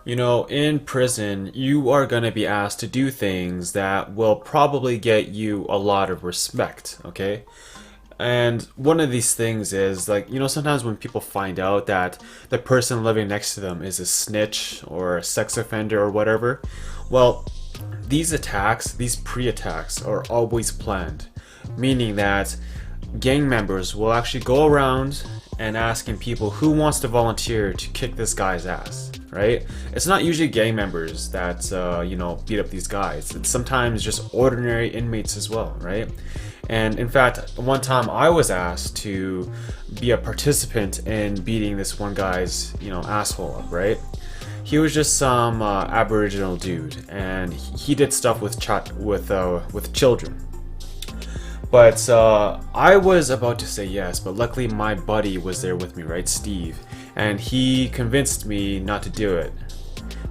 In prison, you are going to be asked to do things that will probably get you a lot of respect, okay? And one of these things is like, sometimes when people find out that the person living next to them is a snitch or a sex offender or whatever, well, these attacks, these pre-attacks, are always planned, meaning that gang members will actually go around and asking people who wants to volunteer to kick this guy's ass, right? It's not usually gang members that, beat up these guys. It's sometimes just ordinary inmates as well, right? And in fact, one time I was asked to be a participant in beating this one guy's, asshole up, right? He was just some Aboriginal dude, and he did stuff with children. But I was about to say yes, but luckily my buddy was there with me, right, Steve, and he convinced me not to do it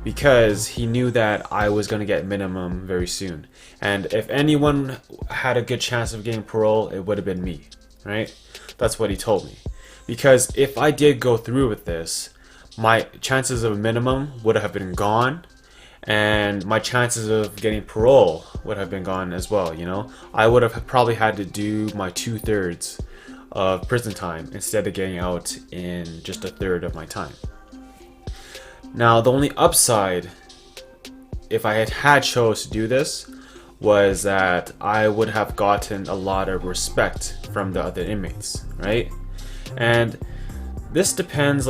because he knew that I was going to get minimum very soon. And if anyone had a good chance of getting parole, it would have been me, right? That's what he told me. Because if I did go through with this, my chances of a minimum would have been gone, and my chances of getting parole would have been gone as well, I would have probably had to do my 2/3 of prison time instead of getting out in just a third of my time. Now, the only upside, if I had chose to do this, was that I would have gotten a lot of respect from the other inmates, right? And this depends,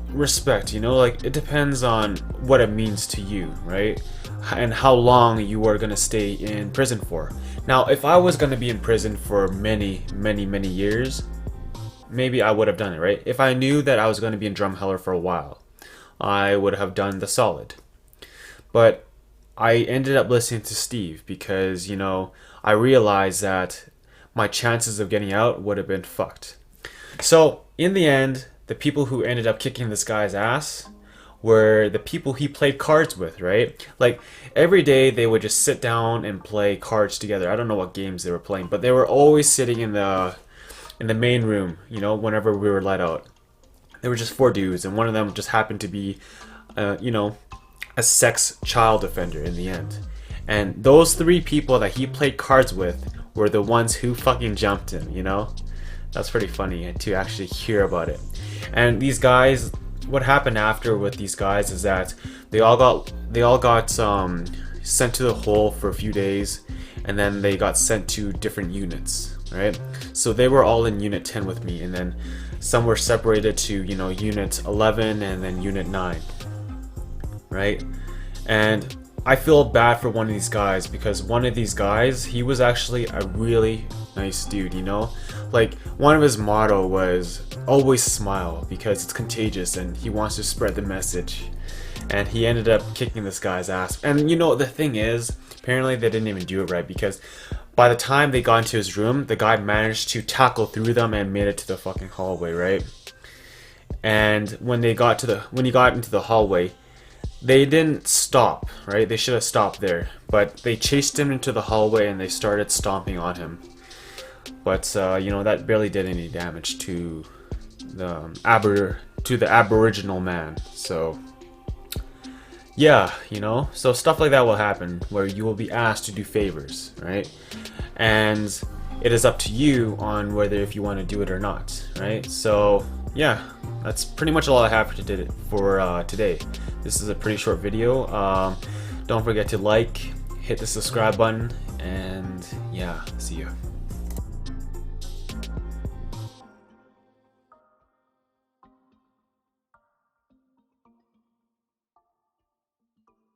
respect, it depends on what it means to you, right? And how long you are going to stay in prison for. Now, if I was going to be in prison for many, many, many years, maybe I would have done it, right? If I knew that I was going to be in Drumheller for a while, I would have done the solid. But I ended up listening to Steve because, I realized that my chances of getting out would have been fucked. So, in the end, the people who ended up kicking this guy's ass were the people he played cards with, right? Like, every day they would just sit down and play cards together. I don't know what games they were playing, but they were always sitting in the main room, whenever we were let out. There were just 4 dudes, and one of them just happened to be, a sex child offender in the end. And those 3 people that he played cards with were the ones who fucking jumped him, That's pretty funny to actually hear about it. And these guys, what happened after with these guys is that they all got sent to the hole for a few days, and then they got sent to different units, right? So they were all in Unit 10 with me, and then some were separated to, Unit 11 and then Unit 9, right? And I feel bad for one of these guys because one of these guys, he was actually a really nice dude, Like, one of his motto was always smile because it's contagious and he wants to spread the message. And he ended up kicking this guy's ass. And the thing is, apparently they didn't even do it right because by the time they got into his room, the guy managed to tackle through them and made it to the fucking hallway, right? And when he got into the hallway, they didn't stop, right? They should have stopped there. But they chased him into the hallway and they started stomping on him. But that barely did any damage to the Aboriginal man. So yeah, so stuff like that will happen where you will be asked to do favors, right? And it is up to you on whether if you want to do it or not, right? So yeah, that's pretty much all I have for today. This is a pretty short video. Don't forget to hit the subscribe button, and yeah, see ya.